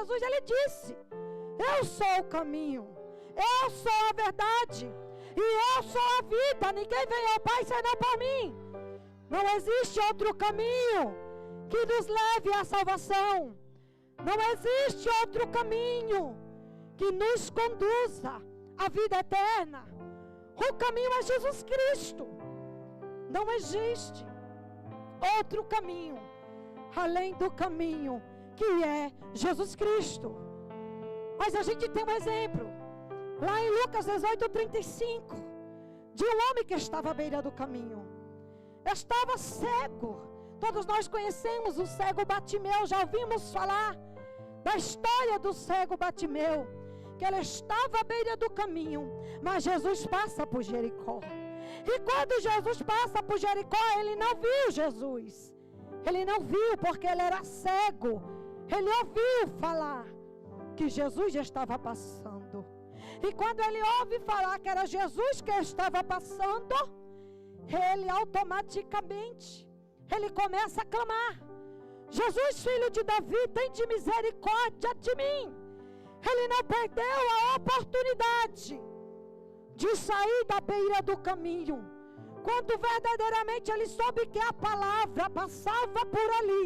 Jesus, ele disse: eu sou o caminho, eu sou a verdade e eu sou a vida. Ninguém vem ao Pai senão por mim. Não existe outro caminho que nos leve à salvação. Não existe outro caminho que nos conduza à vida eterna. O caminho é Jesus Cristo. Não existe outro caminho além do caminho que é Jesus Cristo. Mas a gente tem um exemplo lá em Lucas 18:35, de um homem que estava à beira do caminho. Estava cego. Todos nós conhecemos o cego Bartimeu. Já ouvimos falar da história do cego Bartimeu, que ele estava à beira do caminho, mas Jesus passa por Jericó. E quando Jesus passa por Jericó, ele não viu Jesus. Ele não viu porque ele era cego. Ele ouviu falar que Jesus já estava passando. E quando ele ouve falar que era Jesus que estava passando, ele automaticamente, ele começa a clamar: Jesus, filho de Davi, tem de misericórdia de mim. Ele não perdeu a oportunidade de sair da beira do caminho, quando verdadeiramente ele soube que a palavra passava por ali.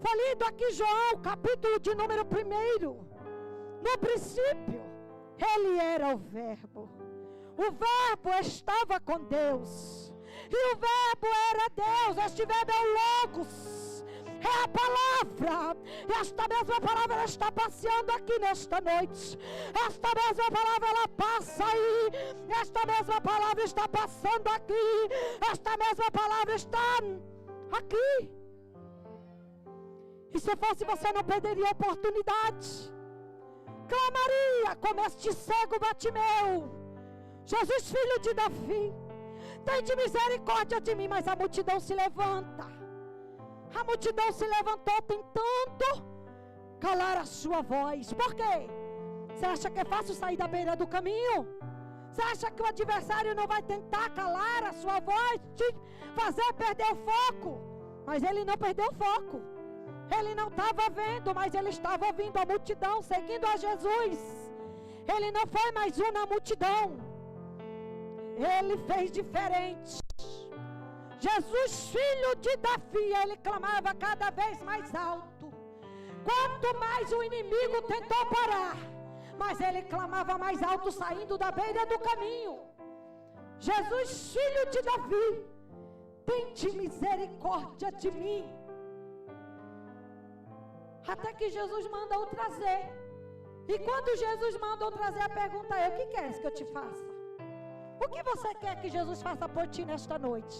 Foi lido aqui João, capítulo de número 1. No princípio, ele era o Verbo. O Verbo estava com Deus. E o Verbo era Deus. Este Verbo é o Logos. É a palavra. E esta mesma palavra ela está passeando aqui nesta noite. Esta mesma palavra ela passa aí. Esta mesma palavra está passando aqui. Esta mesma palavra está aqui. E se fosse você, não perderia a oportunidade. Clamaria como este cego Bartimeu: Jesus, filho de Davi, tem de misericórdia de mim. Mas a multidão se levanta. A multidão se levantou tentando calar a sua voz. Por quê? Você acha que é fácil sair da beira do caminho? Você acha que o adversário não vai tentar calar a sua voz, te fazer perder o foco? Mas ele não perdeu o foco. Ele não estava vendo, mas ele estava ouvindo a multidão, seguindo a Jesus. Ele não foi mais um na multidão. Ele fez diferente. Jesus, filho de Davi, ele clamava cada vez mais alto. Quanto mais o inimigo tentou parar, mas ele clamava mais alto, saindo da beira do caminho: Jesus, filho de Davi, tende misericórdia de mim. Até que Jesus manda o trazer. E quando Jesus manda o trazer, a pergunta é: o que queres que eu te faça? O que você quer que Jesus faça por ti nesta noite?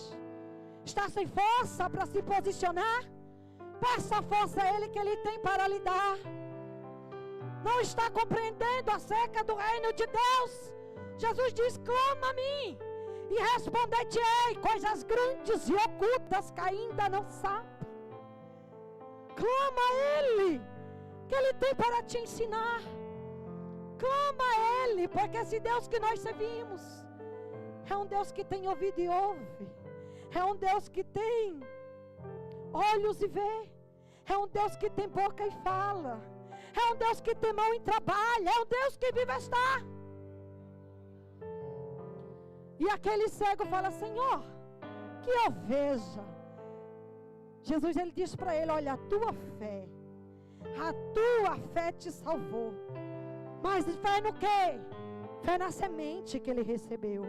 Está sem força para se posicionar? Peça força a Ele, que Ele tem para lhe dar. Não está compreendendo acerca do reino de Deus? Jesus diz: clama a mim e responder-te-ei coisas grandes e ocultas que ainda não sabe. Clama a Ele, que Ele tem para te ensinar. Clama a Ele, porque esse Deus que nós servimos é um Deus que tem ouvido e ouve. É um Deus que tem olhos e vê. É um Deus que tem boca e fala. É um Deus que tem mão e trabalha. É um Deus que vive e está. E aquele cego fala: Senhor, que eu veja. Jesus, ele diz para ele: olha, a tua fé te salvou. Mas fé no quê? Fé na semente que ele recebeu.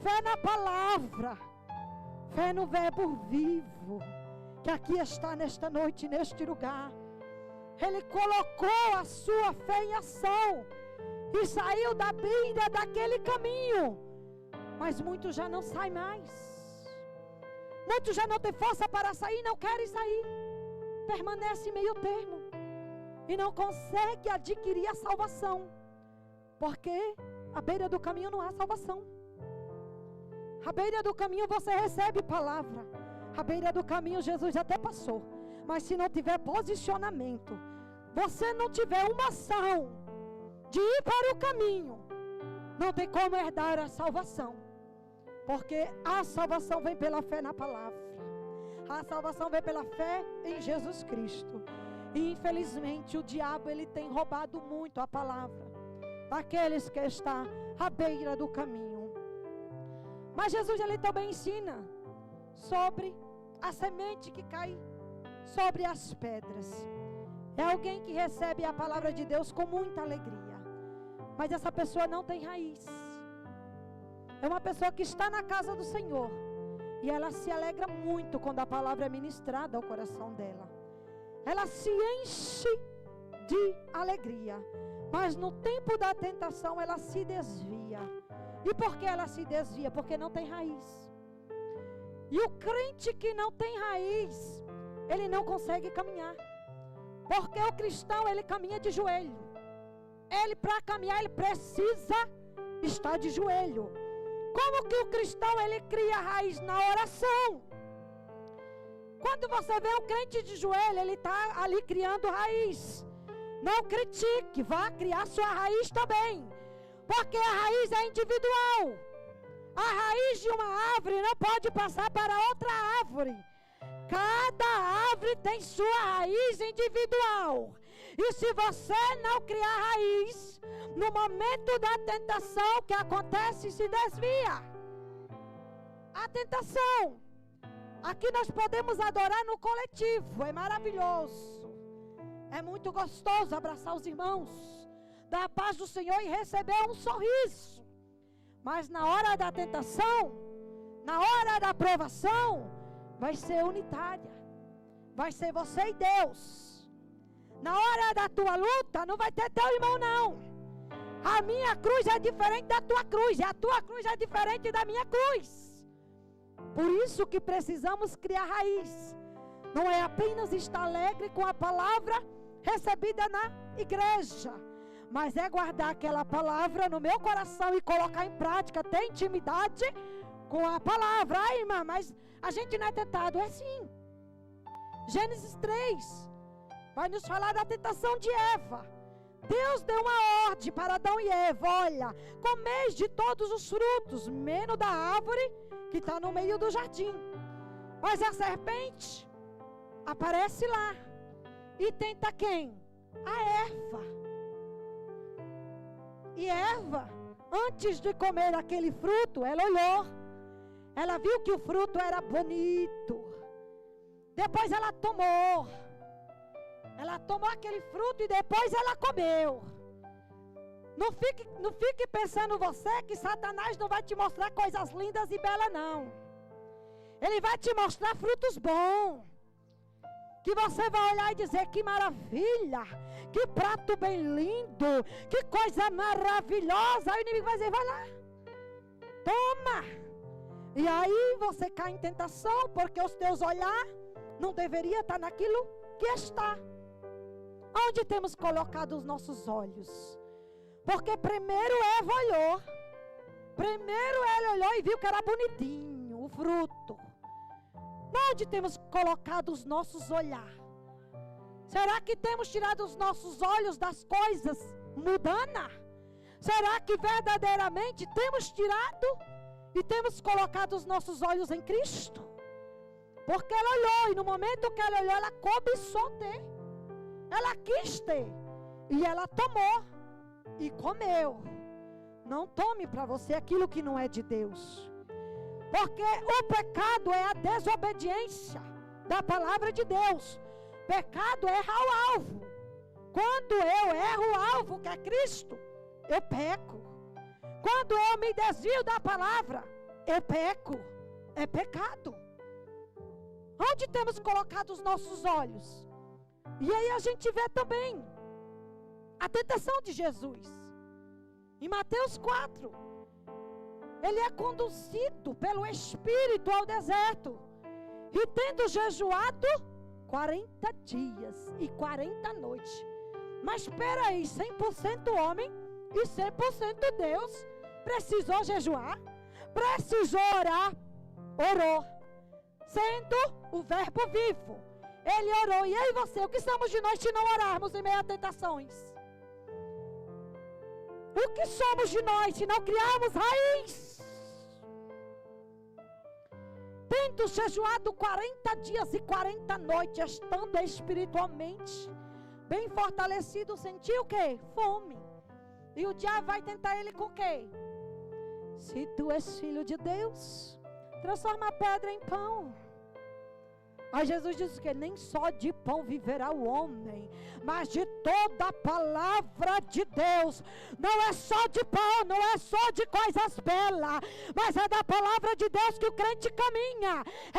Fé na palavra. Fé no verbo vivo, que aqui está nesta noite, neste lugar. Ele colocou a sua fé em ação e saiu da beira daquele caminho. Mas muitos já não saem mais. Muitos já não têm força para sair, não querem sair. Permanece em meio termo e não consegue adquirir a salvação, porque à beira do caminho não há salvação. À beira do caminho você recebe palavra. À beira do caminho Jesus até passou, mas se não tiver posicionamento, você não tiver uma ação de ir para o caminho, não tem como herdar a salvação. Porque a salvação vem pela fé na palavra. A salvação vem pela fé em Jesus Cristo. E infelizmente o diabo ele tem roubado muito a palavra daqueles que estão à beira do caminho. Mas Jesus ele também ensina sobre a semente que cai sobre as pedras. É alguém que recebe a palavra de Deus com muita alegria, mas essa pessoa não tem raiz. É uma pessoa que está na casa do Senhor e ela se alegra muito quando a palavra é ministrada ao coração dela. Ela se enche de alegria, mas no tempo da tentação ela se desvia. E por que ela se desvia? Porque não tem raiz. E o crente que não tem raiz, ele não consegue caminhar. Porque o cristão, ele caminha de joelho. Ele, para caminhar, ele precisa estar de joelho. Como que o cristão, ele cria raiz? Na oração. Quando você vê um crente de joelho, ele está ali criando raiz. Não critique, vá criar sua raiz também. Porque a raiz é individual. A raiz de uma árvore não pode passar para outra árvore. Cada árvore tem sua raiz individual. E se você não criar raiz, no momento da tentação, o que acontece? Se desvia. A tentação. Aqui nós podemos adorar no coletivo. É maravilhoso. É muito gostoso abraçar os irmãos, dar a paz do Senhor e receber um sorriso. Mas na hora da tentação, na hora da provação, vai ser unitária. Vai ser você e Deus. Na hora da tua luta, não vai ter teu irmão não. A minha cruz é diferente da tua cruz. E a tua cruz é diferente da minha cruz. Por isso que precisamos criar raiz. Não é apenas estar alegre com a palavra recebida na igreja, mas é guardar aquela palavra no meu coração e colocar em prática, ter intimidade com a palavra. Ai, irmã, mas a gente não é tentado. É sim. Gênesis 3 vai nos falar da tentação de Eva. Deus deu uma ordem para Adão e Eva: olha, comeis de todos os frutos, menos da árvore que está no meio do jardim. Mas a serpente aparece lá e tenta quem? A Eva. E Eva, antes de comer aquele fruto, ela olhou. Ela viu que o fruto era bonito. Depois ela tomou. Ela tomou aquele fruto e depois ela comeu. Não fique pensando você que Satanás não vai te mostrar coisas lindas e belas, não. Ele vai te mostrar frutos bons. Que você vai olhar e dizer: que maravilha, que prato bem lindo, que coisa maravilhosa. Aí o inimigo vai dizer: vai lá, toma. E aí você cai em tentação, porque os teus olhar não deveria estar naquilo que está. Onde temos colocado os nossos olhos? Porque primeiro Eva olhou. Primeiro ela olhou e viu que era bonitinho o fruto. Onde temos colocado os nossos olhares? Será que temos tirado os nossos olhos das coisas mundanas? Será que verdadeiramente temos tirado e temos colocado os nossos olhos em Cristo? Porque ela olhou, e no momento que ela olhou, ela cobiçou ter. Ela quis ter. E ela tomou e comeu. Não tome para você aquilo que não é de Deus. Porque o pecado é a desobediência da palavra de Deus. Pecado é errar o alvo. Quando eu erro o alvo, que é Cristo, eu peco. Quando eu me desvio da palavra, eu peco. É pecado. Onde temos colocado os nossos olhos? E aí a gente vê também a tentação de Jesus. Em Mateus 4, ele é conduzido pelo Espírito ao deserto. E tendo jejuado 40 dias e 40 noites. Mas espera aí, 100% homem e 100% Deus, precisou jejuar? Precisou orar? Orou. Sendo o verbo vivo. Ele orou. E eu e você, o que somos de nós se não orarmos em meio a tentações? O que somos de nós se não criarmos raiz? Tendo jejuado 40 dias e 40 noites, estando espiritualmente bem fortalecido, sentiu o quê? Fome. E o diabo vai tentar ele com o quê? Se tu és filho de Deus, transforma a pedra em pão. Aí Jesus disse que nem só de pão viverá o homem, mas de toda a palavra de Deus. Não é só de pão, não é só de coisas belas, mas é da palavra de Deus que o crente caminha.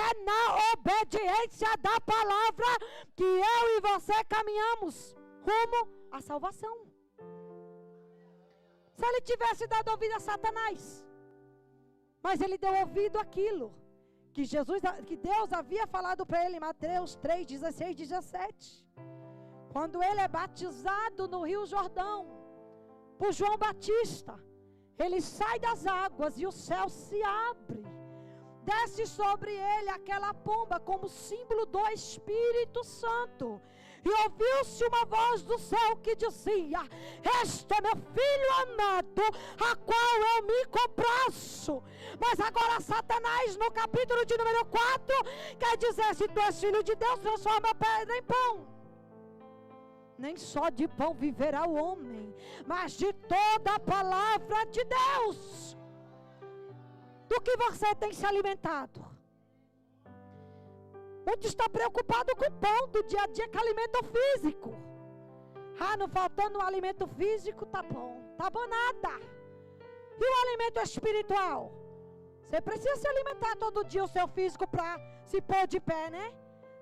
É na obediência da palavra que eu e você caminhamos rumo à salvação. Se ele tivesse dado ouvido a Satanás, mas ele deu ouvido àquilo que Deus havia falado para ele em Mateus 3, 16, 17. Quando ele é batizado no Rio Jordão, por João Batista, ele sai das águas e o céu se abre. Desce sobre ele aquela pomba como símbolo do Espírito Santo. E ouviu-se uma voz do céu que dizia: este é meu filho amado, a qual eu me compraço. Mas agora Satanás, no capítulo de número 4, quer dizer: se tu és filho de Deus, transforma a pedra em pão. Nem só de pão viverá o homem, mas de toda a palavra de Deus. Do que você tem se alimentado? Muitos estão preocupados com o pão do dia a dia, que é alimento físico. Não faltando um alimento físico, tá bom nada. E o alimento espiritual? Você precisa se alimentar todo dia o seu físico para se pôr de pé, né?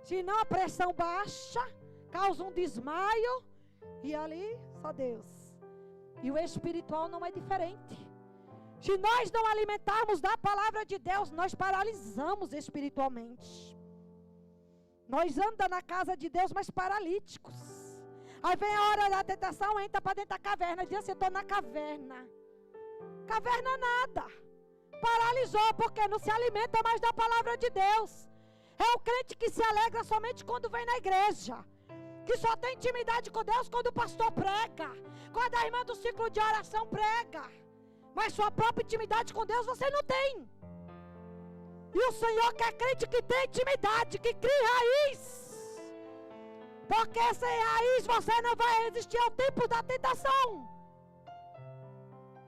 Senão a pressão baixa, causa um desmaio, e ali só Deus. E o espiritual não é diferente. Se nós não alimentarmos da palavra de Deus, nós paralisamos espiritualmente. Nós andamos na casa de Deus, mas paralíticos. Aí vem a hora da tentação, entra para dentro da caverna. Diz assim: eu estou na caverna. Caverna nada. Paralisou, porque não se alimenta mais da palavra de Deus. É o crente que se alegra somente quando vem na igreja, que só tem intimidade com Deus quando o pastor prega, quando a irmã do ciclo de oração prega. Mas sua própria intimidade com Deus você não tem. E o Senhor quer crente que tem intimidade, que cria raiz. Porque sem raiz você não vai resistir ao tempo da tentação.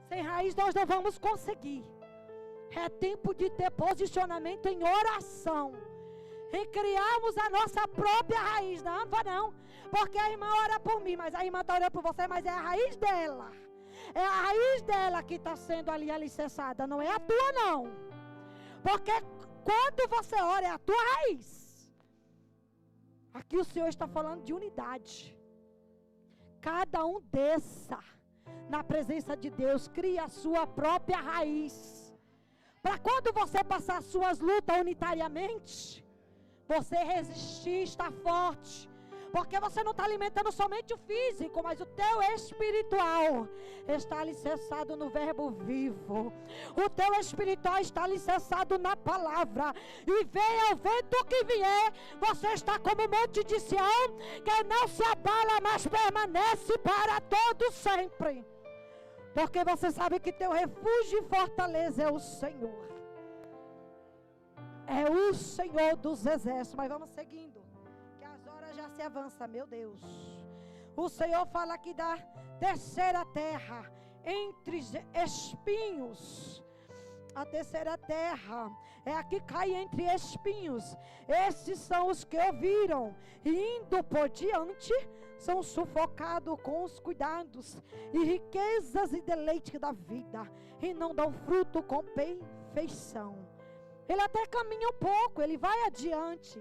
Sem raiz nós não vamos conseguir. É tempo de ter posicionamento em oração. E criarmos a nossa própria raiz. Não, não. Porque a irmã ora por mim, mas a irmã está orando por você, mas é a raiz dela. É a raiz dela que está sendo ali alicerçada, não é a tua não. Porque quando você ora, é a tua raiz. Aqui o Senhor está falando de unidade. Cada um desça na presença de Deus, cria a sua própria raiz. Para quando você passar suas lutas unitariamente, você resistir, estar forte. Porque você não está alimentando somente o físico, mas o teu espiritual está alicerçado no verbo vivo. O teu espiritual está alicerçado na palavra. E venha o vento que vier, você está como o monte de Sião, que não se abala, mas permanece para todo sempre. Porque você sabe que teu refúgio e fortaleza é o Senhor. É o Senhor dos exércitos. Mas vamos seguindo, já se avança, meu Deus. O Senhor fala aqui da terceira terra, entre espinhos. A terceira terra é a que cai entre espinhos. Esses são os que ouviram e indo por diante são sufocados com os cuidados e riquezas e deleite da vida, e não dão fruto com perfeição. Ele até caminha um pouco, ele vai adiante.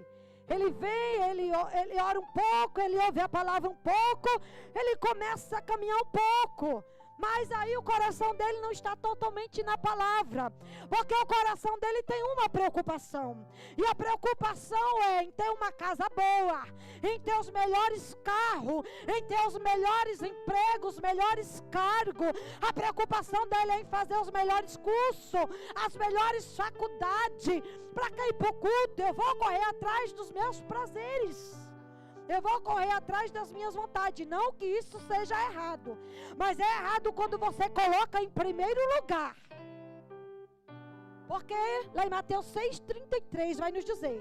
Ele vem, ele ora um pouco, ele ouve a palavra um pouco, ele começa a caminhar um pouco. Mas aí o coração dele não está totalmente na palavra. Porque o coração dele tem uma preocupação. E a preocupação é em ter uma casa boa, em ter os melhores carros, em ter os melhores empregos, os melhores cargos. A preocupação dele é em fazer os melhores cursos, as melhores faculdades. Para quem ir para o culto, eu vou correr atrás dos meus prazeres. Eu vou correr atrás das minhas vontades. Não que isso seja errado, mas é errado quando você coloca em primeiro lugar. Porque lá em Mateus 6,33 vai nos dizer: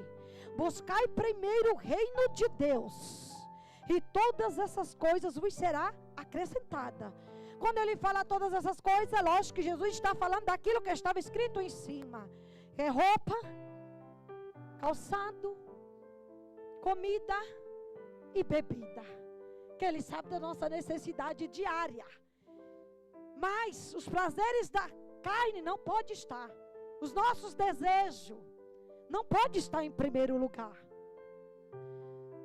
buscai primeiro o reino de Deus e todas essas coisas vos será acrescentada. Quando ele fala todas essas coisas, é lógico que Jesus está falando daquilo que estava escrito em cima. É roupa, calçado, comida e bebida. Que ele sabe da nossa necessidade diária. Mas os prazeres da carne não pode estar. Os nossos desejos não pode estar em primeiro lugar.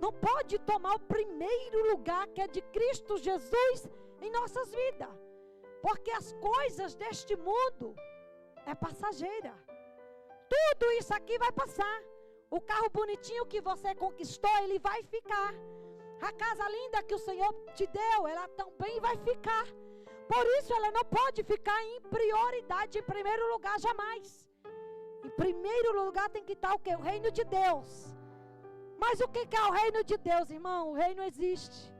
Não pode tomar o primeiro lugar que é de Cristo Jesus em nossas vidas. Porque as coisas deste mundo é passageira. Tudo isso aqui vai passar. O carro bonitinho que você conquistou, ele vai ficar. A casa linda que o Senhor te deu, ela também vai ficar. Por isso ela não pode ficar em prioridade, em primeiro lugar, jamais. Em primeiro lugar tem que estar o quê? O reino de Deus. Mas o que é o reino de Deus, irmão? O reino existe.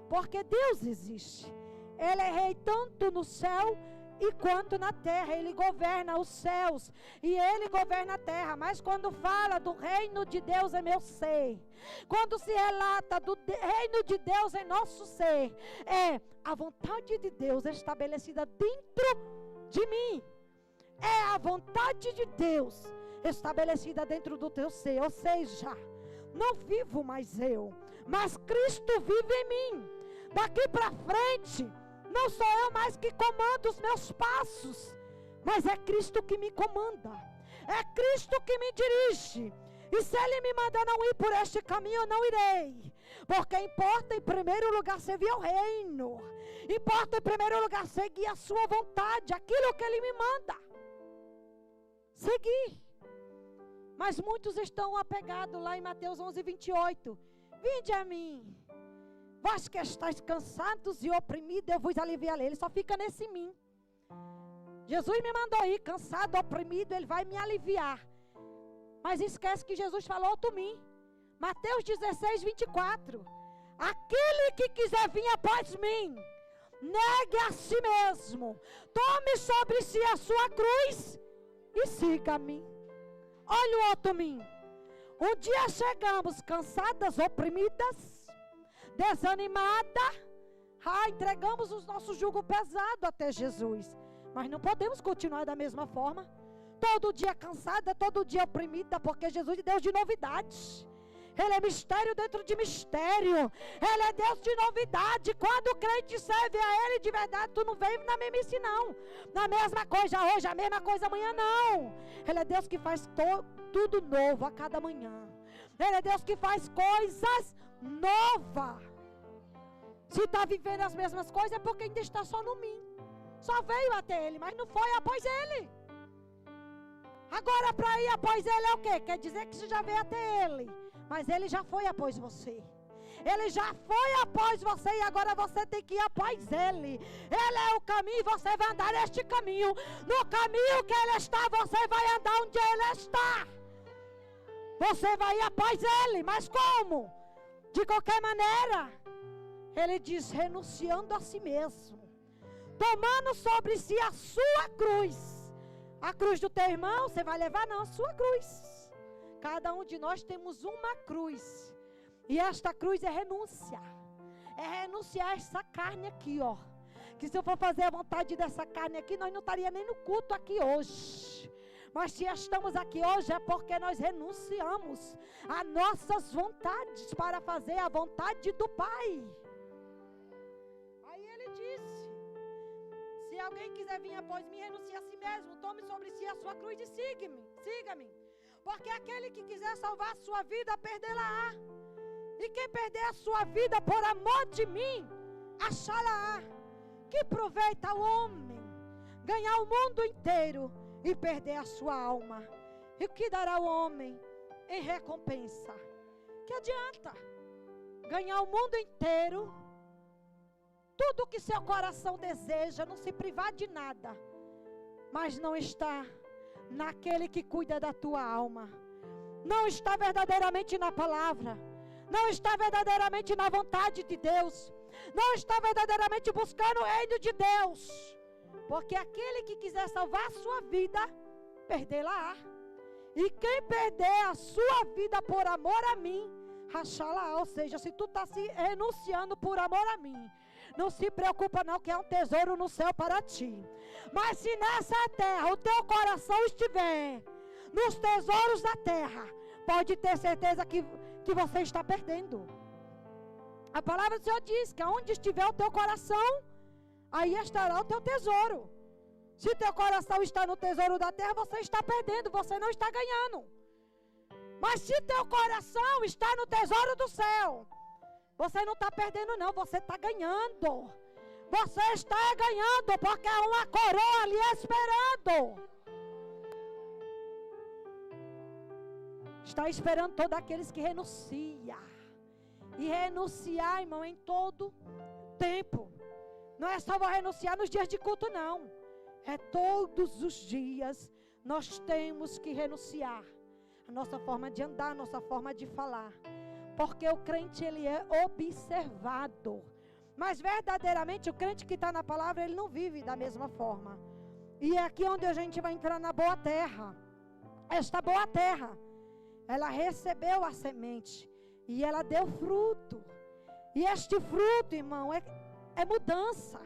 Porque Deus existe. Ele é rei tanto no céu e quanto na terra. Ele governa os céus e ele governa a terra. Mas quando fala do reino de Deus em meu ser, quando se relata do reino de Deus em nosso ser, é a vontade de Deus estabelecida dentro de mim. É a vontade de Deus estabelecida dentro do teu ser. Ou seja, não vivo mais eu, mas Cristo vive em mim. Daqui para frente, não sou eu mais que comando os meus passos, mas é Cristo que me comanda. É Cristo que me dirige. E se Ele me manda não ir por este caminho, eu não irei. Porque importa em primeiro lugar servir ao reino. Importa em primeiro lugar seguir a sua vontade, aquilo que Ele me manda seguir. Mas muitos estão apegados lá em Mateus 11:28. Vinde a mim, vós que estáis cansados e oprimidos, eu vos aliviarei. Ele só fica nesse mim. Jesus me mandou ir, cansado, oprimido, Ele vai me aliviar. Mas esquece que Jesus falou outro mim. Mateus 16:24. Aquele que quiser vir após mim, negue a si mesmo, tome sobre si a sua cruz e siga-me. Olha o outro mim. Um dia chegamos cansadas, oprimidas, desanimadas, entregamos os nossos jugo pesado até Jesus. Mas não podemos continuar da mesma forma. Todo dia cansada, todo dia oprimida, porque Jesus é Deus de novidades. Ele é mistério dentro de mistério. Ele é Deus de novidade. Quando o crente serve a Ele de verdade, tu não vem na mesmice não. Na mesma coisa hoje, a mesma coisa amanhã não. Ele é Deus que faz tudo novo a cada manhã. Ele é Deus que faz coisas novas. Se está vivendo as mesmas coisas é porque ainda está só no mim. Só veio até Ele, mas não foi após Ele. Agora para ir após Ele é o quê? Quer dizer que você já veio até Ele, mas Ele já foi após você. Ele já foi após você e agora você tem que ir após Ele. Ele é o caminho e você vai andar neste caminho. No caminho que Ele está, você vai andar onde Ele está. Você vai ir após Ele, mas como? De qualquer maneira. Ele diz, renunciando a si mesmo, tomando sobre si a sua cruz. A cruz do teu irmão, você vai levar não, a sua cruz. Cada um de nós temos uma cruz. E esta cruz é renúncia. É renunciar a essa carne aqui, ó. Que se eu for fazer a vontade dessa carne aqui, nós não estaríamos nem no culto aqui hoje. Mas se estamos aqui hoje é porque nós renunciamos a nossas vontades para fazer a vontade do Pai. Aí ele disse, se alguém quiser vir após mim, renuncie a si mesmo, tome sobre si a sua cruz e siga-me. Porque aquele que quiser salvar a sua vida, perdê-la-á. E quem perder a sua vida por amor de mim, achá-la-á. Que proveita o homem ganhar o mundo inteiro e perder a sua alma? E o que dará o homem em recompensa? Que adianta ganhar o mundo inteiro, tudo que seu coração deseja, não se privar de nada, mas não está naquele que cuida da tua alma, não está verdadeiramente na palavra, não está verdadeiramente na vontade de Deus, não está verdadeiramente buscando o reino de Deus, porque aquele que quiser salvar a sua vida, perdê-la-á. E quem perder a sua vida por amor a mim, Rachalá, ou seja, se tu está se renunciando por amor a mim, não se preocupa não que é um tesouro no céu para ti. Mas se nessa terra o teu coração estiver nos tesouros da terra, pode ter certeza que você está perdendo. A palavra do Senhor diz que onde estiver o teu coração, aí estará o teu tesouro. Se teu coração está no tesouro da terra, você está perdendo, você não está ganhando. Mas se teu coração está no tesouro do céu, você não está perdendo não, você está ganhando. Você está ganhando, porque há uma coroa ali esperando. Está esperando todos aqueles que renunciam. E renunciar, irmão, em todo tempo. Não é só vou renunciar nos dias de culto, não. É todos os dias nós temos que renunciar. A nossa forma de andar, a nossa forma de falar. Porque o crente, ele é observado. Mas verdadeiramente o crente que está na palavra, ele não vive da mesma forma. E é aqui onde a gente vai entrar na boa terra. Esta boa terra, ela recebeu a semente. E ela deu fruto. E este fruto, irmão, é mudança.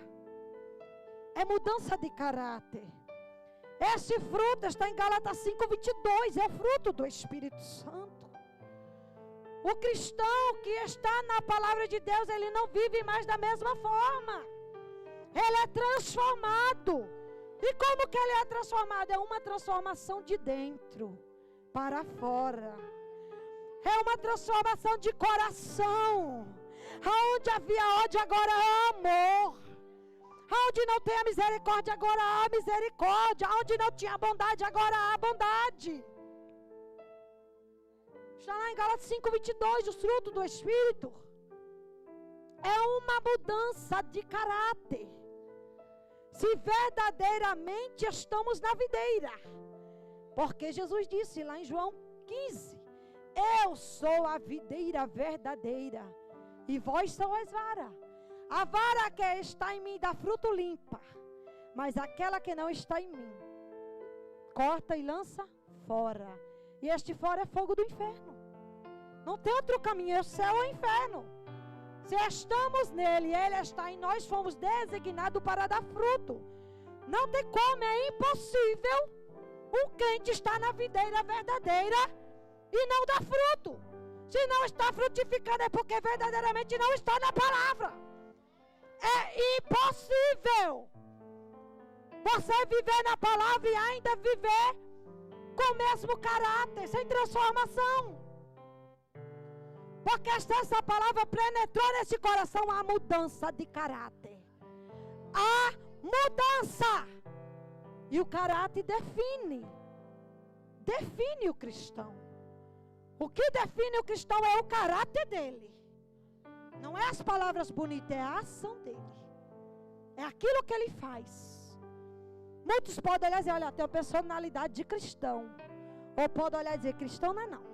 É mudança de caráter. Esse fruto está em Gálatas 5:22. É o fruto do Espírito Santo. O cristão que está na palavra de Deus, ele não vive mais da mesma forma. Ele é transformado. E como que ele é transformado? É uma transformação de dentro para fora. É uma transformação de coração. Aonde havia ódio, agora há amor. Aonde não tem a misericórdia, agora há misericórdia. Aonde não tinha bondade, agora há bondade. Está lá em Gálatas 5:22, o fruto do Espírito. É uma mudança de caráter. Se verdadeiramente estamos na videira. Porque Jesus disse lá em João 15, eu sou a videira verdadeira, e vós são as varas. A vara que está em mim dá fruto limpa, mas aquela que não está em mim, corta e lança fora. E este fora é fogo do inferno. Não tem outro caminho, é o céu ou o inferno. Se estamos nele e ele está em nós, fomos designados para dar fruto. Não tem como, é impossível um crente estar na videira verdadeira e não dar fruto. Se não está frutificando é porque verdadeiramente não está na palavra. É impossível você viver na palavra e ainda viver com o mesmo caráter, sem transformação. Porque essa palavra penetrou nesse coração a mudança de caráter. A mudança. E o caráter define o cristão. O que define o cristão é o caráter dele. Não é as palavras bonitas, é a ação dele. É aquilo que ele faz. Muitos podem olhar e dizer, olha, tem uma personalidade de cristão. Ou podem olhar e dizer, cristão não é não.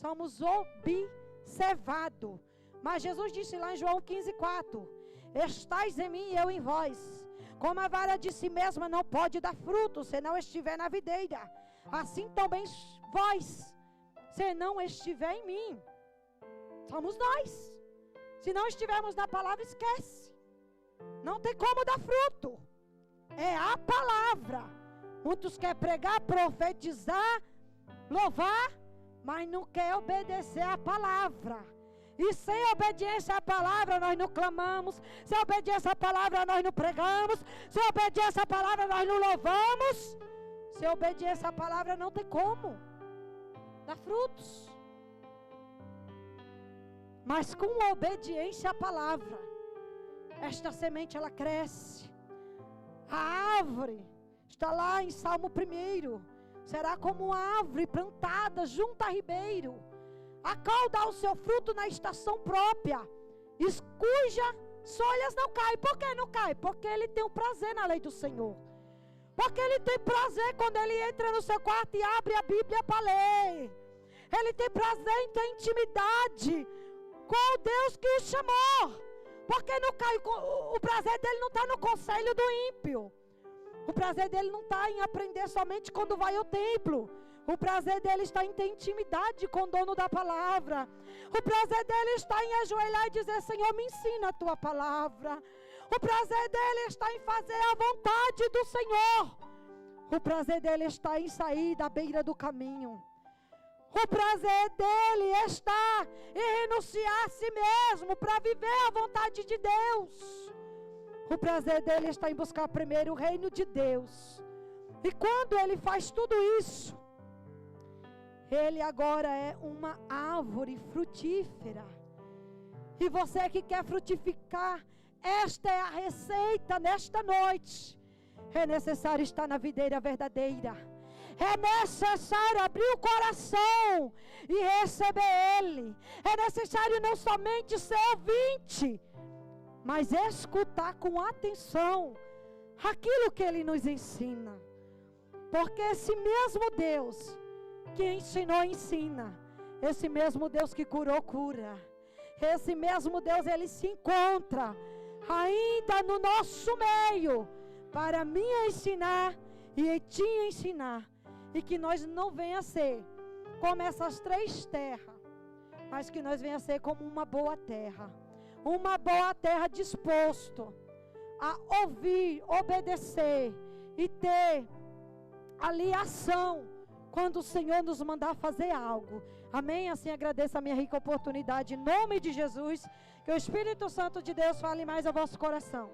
Somos observados. Mas Jesus disse lá em João 15:4, estais em mim e eu em vós. Como a vara de si mesma não pode dar fruto se não estiver na videira, assim também vós, se não estiver em mim. Somos nós. Se não estivermos na palavra, esquece. Não tem como dar fruto. É a palavra. Muitos querem pregar, profetizar, louvar, mas não quer obedecer à palavra. E sem obediência à palavra nós não clamamos. Sem obediência à palavra nós não pregamos. Sem obediência à palavra nós não louvamos. Sem obediência à palavra não tem como dar frutos. Mas com obediência à palavra, esta semente ela cresce. A árvore está lá em Salmo 1. Será como uma árvore plantada junto a ribeiro, a qual dá o seu fruto na estação própria, cujas folhas não caem. Por que não cai? Porque ele tem um prazer na lei do Senhor. Porque ele tem prazer quando ele entra no seu quarto e abre a Bíblia para ler. Ele tem prazer em ter intimidade com o Deus que o chamou. Porque não cai, o prazer dele não está no conselho do ímpio. O prazer dele não está em aprender somente quando vai ao templo. O prazer dele está em ter intimidade com o dono da palavra. O prazer dele está em ajoelhar e dizer: Senhor, me ensina a tua palavra. O prazer dele está em fazer a vontade do Senhor. O prazer dele está em sair da beira do caminho. O prazer dele está em renunciar a si mesmo para viver a vontade de Deus. O prazer dele está em buscar primeiro o reino de Deus. E quando ele faz tudo isso, ele agora é uma árvore frutífera. E você que quer frutificar, esta é a receita nesta noite. É necessário estar na videira verdadeira. É necessário abrir o coração e receber Ele. É necessário não somente ser ouvinte, mas escutar com atenção aquilo que Ele nos ensina. Porque esse mesmo Deus que ensinou, ensina. Esse mesmo Deus que curou, cura. Esse mesmo Deus, Ele se encontra ainda no nosso meio para me ensinar e te ensinar. E que nós não venha a ser como essas 3 terras, mas que nós venha a ser como uma boa terra. Uma boa terra disposto a ouvir, obedecer e ter ali ação quando o Senhor nos mandar fazer algo. Amém? Assim agradeço a minha rica oportunidade em nome de Jesus. Que o Espírito Santo de Deus fale mais ao vosso coração.